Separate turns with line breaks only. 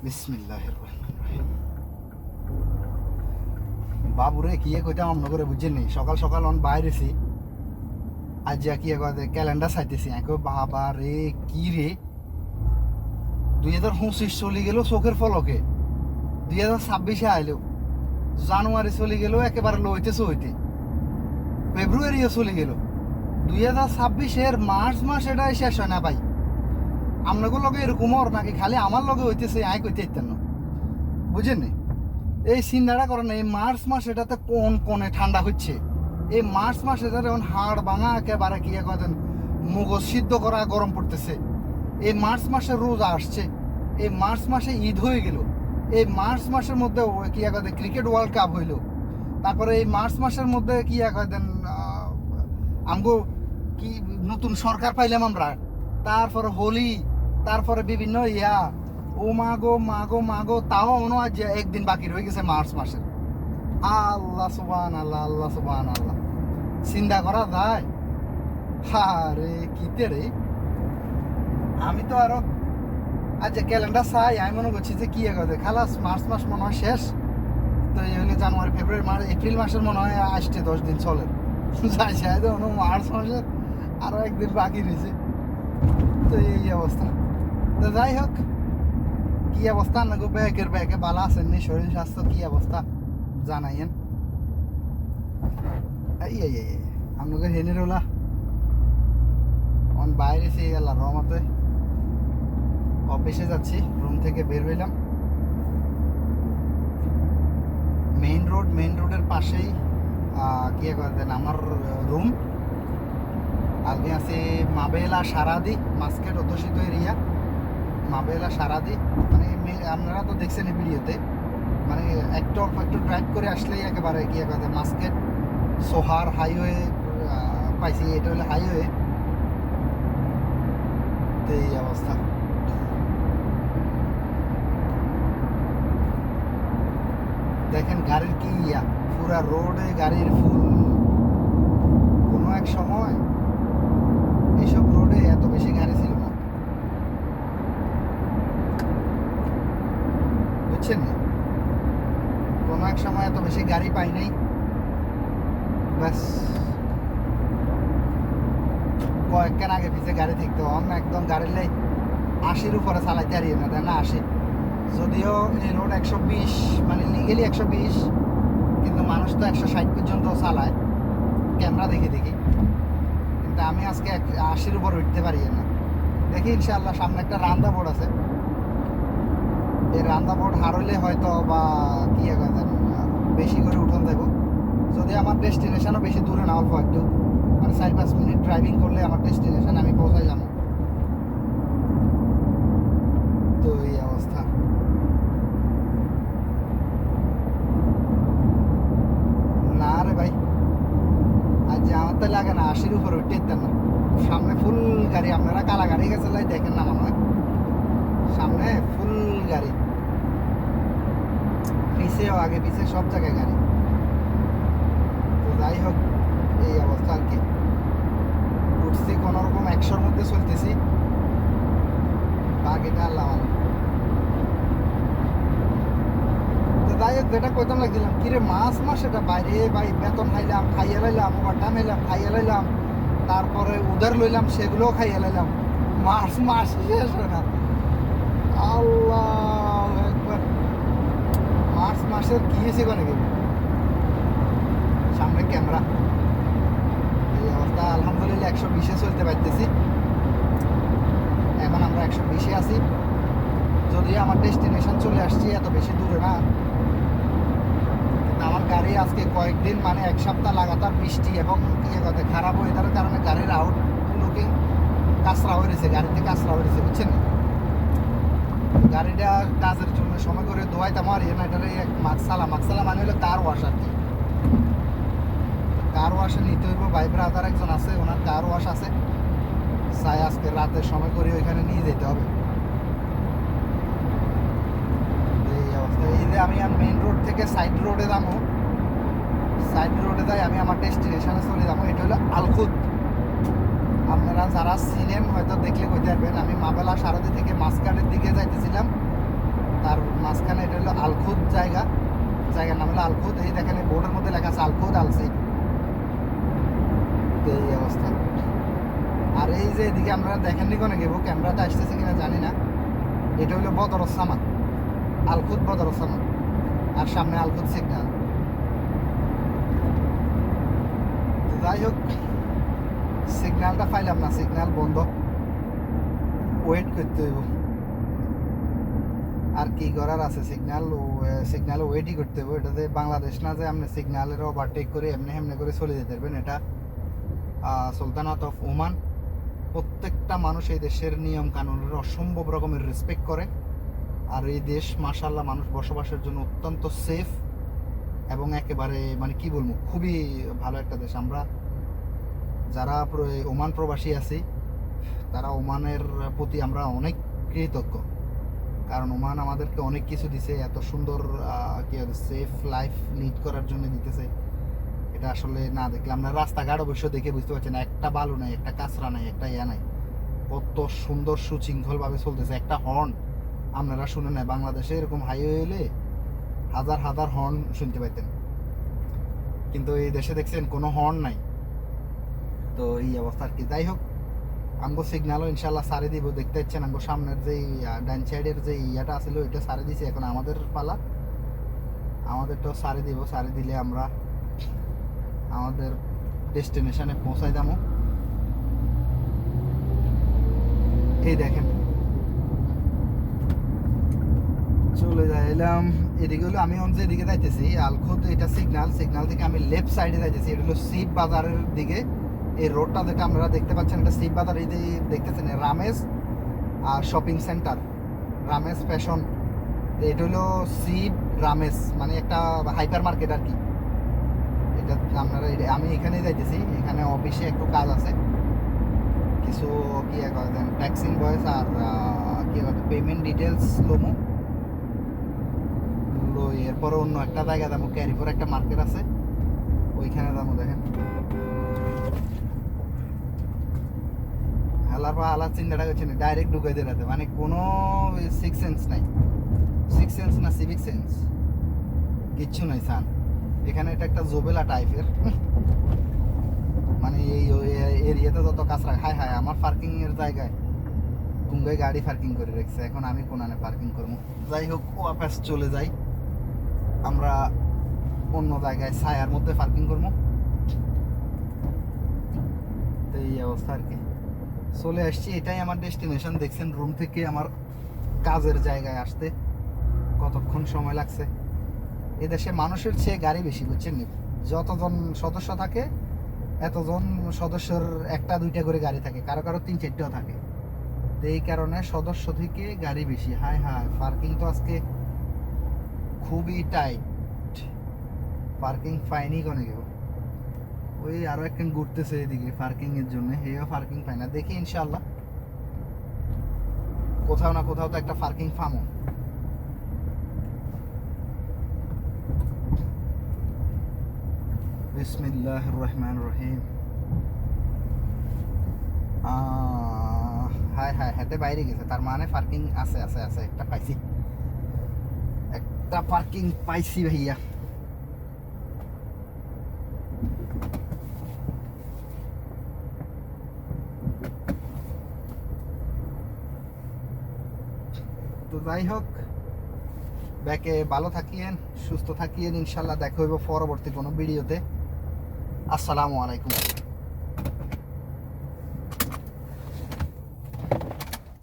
বিসমিল্লাহির রহমানির রহিম। বাবুরে কিয়ে কইতাম অন্য করে বুঝছেন নি, সকাল সকাল অন বাইরেছি। আজ যা কিয়ে কয় ক্যালেন্ডার চাইতেছি, আমি কই বাবা রে কি রে, 2025 চলে গেল চোখের ফলকে, 2026 আইলো, জানুয়ারি চলে গেল একেবারে লইতেছে হইতে, ফেব্রুয়ারিও চলে গেল, 2026 মার্চ মাস এটা শেষ হয় না ভাই। আপনাদের লগে এরকম ওর নাকি খালি আমার লগে হইতেছে আই কইতে ইতেন না, বুঝেন নি? এই চিন্তাটা করেন, এই মার্চ মাস এটাতে কোন কোনে ঠান্ডা হচ্ছে, এই মার্চ মাস এটাতে হাড় ভাঙা একেবারে কি করেন মুগজ সিদ্ধ করা গরম পড়তেছে। এই মার্চ মাসে রোজা আসছে, এই মার্চ মাসে ঈদ হয়ে গেল, এই মার্চ মাসের মধ্যে কি করেন ক্রিকেট ওয়ার্ল্ড কাপ হইল, তারপরে এই মার্চ মাসের মধ্যে কি করেন আমগো কি নতুন সরকার পাইলাম আমরা, তারপরে হোলি, তারপরে বিভিন্ন ও মাগো মাগো মাগো, তাও মনে হয় যে একদিন বাকি রয়ে গেছে মার্চ মাসের। আল্লাহ সুবহান আল্লাহ, আল্লাহ সুবহান আল্লাহ, চিন্তা করা যায়? আরে কিতে রে, আমি তো আরো আজ ক্যালেন্ডার চাই, আমি মনে করছি যে কি এগোতে খালাস মার্চ মাস মনে হয় শেষ, তো এই হলে জানুয়ারি ফেব্রুয়ারি মার্চ এপ্রিল মাসের মনে হয় আসছে 10 দিন চলে, যাই শায়দ মার্চ মাসের আরো একদিন বাকি রয়েছে। তো এই অবস্থা। তো যাই হোক, কি অবস্থা না গো, ব্যাগে বালা আছেন নি, শরীর স্বাস্থ্য কি অবস্থা জানাইয়েন। এই এই এই আপনাকে হেনের ওলা অন বাইরে সে গেল রহমতে, অফিসে যাচ্ছি, রুম থেকে বের হইলাম, মেইন রোডের পাশেই কি করেন আমার রুম। আগে আছে মাবেলা সারাদি মাস্কেট অধ্যুষিত এরিয়া, মাবেলা সারাদি, মানে আপনারা তো দেখছেন এই ভিডিওতে, মানে একটু ড্রাইভ করে আসলেই একেবারে কি করেন মাস্কেট সোহার হাইওয়ে পাইছি, এটা হলো হাইওয়ে। তো এই অবস্থা। দেখেন গাড়ির কি পুরা রোডে গাড়ির ফুল। কোনো এক সময় এইসব রোডে এত বেশি গাড়ি ছিল না, বুঝছেন না? কোনো এক সময় এত বেশি গাড়ি পাই নাই, ব্যাস কয়েকখান আগে পিছিয়ে গাড়ি থাকতো, আমরা একদম গাড়ির লাই 80-র উপরে চালাইতে হারিয়ে না, দেয় না 80। যদিও এই রোড 120, মানে লিগেলি 120, কিন্তু মানুষ তো 160 পর্যন্ত চালায় ক্যামেরা দেখে দেখি, কিন্তু আমি আজকে 80-র উপর উঠতে পারি না। দেখি ইনশাআল্লাহ সামনে একটা রান্দা বোর্ড আছে, এই রান্দা বোর্ড হারলে হয়তো বা কি বেশি করে উঠন দেবো, যদি আমার ডেস্টিনেশনও বেশি দূরে না, অল্প একটু, মানে 4-5 মিনিট ড্রাইভিং করলে আমার ডেস্টিনেশন আমি পৌঁছাই যাবো। তো এই অবস্থা। না রে ভাই, আজ আমার তো লাগে না 80-র উপরে উঠতে ইতেন না, সামনে ফুল গাড়ি, আপনারা কালা গাড়ি গেছে দেখেন না মনে হয়, সামনে ফুল গাড়ি, পিছেও আগে পিছে সব জায়গায় গাড়ি। তো যাই হোক, এই অবস্থা আর কি। উঠছি কোনো রকম 100-র মধ্যে চলতেছি, বাকিটা আল্লাহ ভালো। তো যাই হোক, যেটা কইতাম লাগছিলাম কিরে মাছ এটা বাইরে ভাই, বেতন খাইলাম, খাইয়ে লাইলাম, ওভারটাইম লাইলাম, খাইয়ে লাইলাম, তারপরে উধার লইলাম, সেগুলোও খাইয়ে লাইলাম, মাছ শেষ হয় না। আল্লাহ একবার মার্চ মাসের কি হয়েছে নাকি, সামনে ক্যামেরা। এই অবস্থা, আলহামদুলিল্লাহ 120-এ চলতে পারতেছি, এখন আমরা 120-এ আছি, যদিও আমার ডেস্টিনেশন চলে আসছি, এত বেশি দূরে না, কিন্তু আমার গাড়ি আজকে কয়েকদিন মানে 1 সপ্তাহ লাগাতার বৃষ্টি এবং খারাপ ওয়েদারের কারণে গাড়ির আউট লুকিং কাঁচরা হয়ে রয়েছে, গাড়িতে কাঁচরা হয়ে রয়েছে, বুঝছেন? গাড়িটা কাজের জন্য সময় করে ধোয়াইতাম আর না, এটারে মাকসালা মানে হলো কার ওয়াশ আর কি, কার ওয়াশে নিতে হইব। ভাই ব্রাদার একজন আছে, ওনার কার ওয়াশ আছে, চাই আজকে রাতের সময় করে ওইখানে নিয়ে যেতে হবে। এই অবস্থা। এই যে আমি মেইন রোড থেকে সাইড রোডে যাবো, সাইড রোডে যাই আমি আমার ডেস্টিনেশনে চলে যাবো, এটা হলো আলখুদ। আপনারা যারা চিনেন হয়তো দেখলে কইতে পারবেন, আমি মাবেলা সারাদি থেকে মাসকাটের দিকে যাইতেছিলাম, তার মাঝখানে এটা হলো আলখুদ জায়গার নাম হলো আলখুদ। এই দেখেন বোর্ডের মধ্যে লেখা আছে আলখুদ আলসিদ। তো এই অবস্থা। আর এই যে এদিকে আমরা দেখেননি কোনো গেবো, ক্যামেরাতে আসতেছে কিনা জানি না, এটা হলো বদরসামান, আলখুদ বদরসামান, আর সামনে আলখুদ সিগন্যাল। তো যাই হোক, সিগন্যালটা পাইলাম না, সিগন্যাল বন্ধ, ওয়েট করতে হইব। আর কি করার আছে, সিগন্যাল ওয়েটই করতে হবে। এটা যে বাংলাদেশ না যে আপনি সিগন্যালের ওভারটেক করে এমনি করে চলে যেতে পারবেন। এটা সুলতানাত অফ ওমান। প্রত্যেকটা মানুষ এই দেশের নিয়ম কানুনের অসম্ভব রকমের রেসপেক্ট করে। আর এই দেশ মাশাআল্লাহ মানুষ বসবাসের জন্য অত্যন্ত সেফ এবং একেবারে মানে কি বলবো, খুবই ভালো একটা দেশ। আমরা যারা ওমান প্রবাসী আছি তারা ওমানের প্রতি আমরা অনেক কৃতজ্ঞ, কারণ ওমান আমাদেরকে অনেক কিছু দিছে, এত সুন্দর কি সেফ লাইফ লিড করার জন্য দিতেছে। এটা আসলে না দেখলে আমরা রাস্তাঘাট অবশ্য দেখে বুঝতে পারছি না, একটা বালু নাই, একটা কাঁচরা নাই, একটা ইয়া নাই, কত সুন্দর সুশৃঙ্খলভাবে চলতেছে। একটা হর্ন আপনারা শুনে নেয়, বাংলাদেশে এরকম হাইওয়ে এলে হাজার হাজার হর্ন শুনতে পাইতেন, কিন্তু এই দেশে দেখছেন কোনো হর্ন নাই। তো এই অবস্থা আর কি। যাই হোক, আমগো সিগন্যালও ইনশাল্লাহ সারে দিব। দেখতে পাচ্ছেন আমগো সামনের যে ডান সাইডের যে ইয়াটা আছিল ওইটা সারে দিছে, এখন আমাদের পালা, আমাদেরটাও সারে দিব। সারে দিলে আমরা আমাদের ডেস্টিনেশনে পৌঁছাই যাবো। এই দেখেন চলে যাইলাম এদিকে। হলো আমি যে এদিকে যাইতেছি আলখুদ, এটা সিগন্যাল থেকে আমি লেফট সাইডে যাইতেছি। এটা হলো শিব বাজারের দিকে। এই রোডটা যেটা আপনারা দেখতে পাচ্ছেন এটা শিব বাজার। এই যে দেখতেছেন রামেশ আর শপিং সেন্টার, রামেশ ফ্যাশন। এটা হলো শিব রামেশ, মানে একটা হাইপার মার্কেট আর কি। এটা আপনারা, আমি এখানেই যাইতেছি, এখানে অফিসে একটু কাজ আছে, কিছু কি করেন ট্যাক্স ইনভয়েস আর কি পেমেন্ট ডিটেলস লোমো। এরপরে অন্য একটা জায়গা যাবো, ক্যারিফোর একটা মার্কেট আছে, ওইখানে যাবো। দেখেন হালার চিন্তাটা করছে না, ডাইরেক্ট ঢুকে দিতে, মানে কোনো সিক্স সেন্স নাই, সিভিক সেন্স কিচ্ছু নাই সান। এখানে এটা একটা জোবেলা টাইপের, মানে এই এরিয়াতে যত কাঁচরা হায় আমার পার্কিং এর জায়গায় কুঙ্গায় গাড়ি পার্কিং করে রেখেছে, এখন আমি কোনানে পার্কিং করবো। যাই হোক, ওয়াপাস চলে যাই, আমরা অন্য জায়গায় ছায়ার মধ্যে পার্কিং করবো। তো এই অবস্থা আর কি, চলে আসছি, এটাই আমার ডেস্টিনেশন। দেখছেন রুম থেকে আমার কাজের জায়গায় আসতে কতক্ষণ সময় লাগছে। এদেশে মানুষের চেয়ে গাড়ি বেশি, বুঝছেন নি? যতজন সদস্য থাকে এতজন সদস্যর একটা দুইটা করে গাড়ি থাকে, কারো কারো 3-4টাও থাকে। তো এই কারণে সদস্য থেকে গাড়ি বেশি। হায় পার্কিং তো আজকে খুবই টাইট, পার্কিং ফাইনই কোনে গেল। ওই আরো একখান ঘুরতেছে এদিকে পার্কিং এর জন্য, হেও পার্কিং পায় না। দেখি ইনশাল্লাহ কোথাও না কোথাও তো একটা পার্কিং পাবো। বিসমিল্লাহির রহমানির রহিম। হাতে বাইরে গেছে, তার মানে পার্কিং আছে একটা পাইছি, একটা পার্কিং পাইছি ভাইয়া। তো যাই হোক, ব্যাকে ভালো থাকিয়েন, সুস্থ থাকিয়েন, ইনশাল্লাহ দেখা হইব পরবর্তী কোনো ভিডিওতে। আসসালামু আলাইকুম।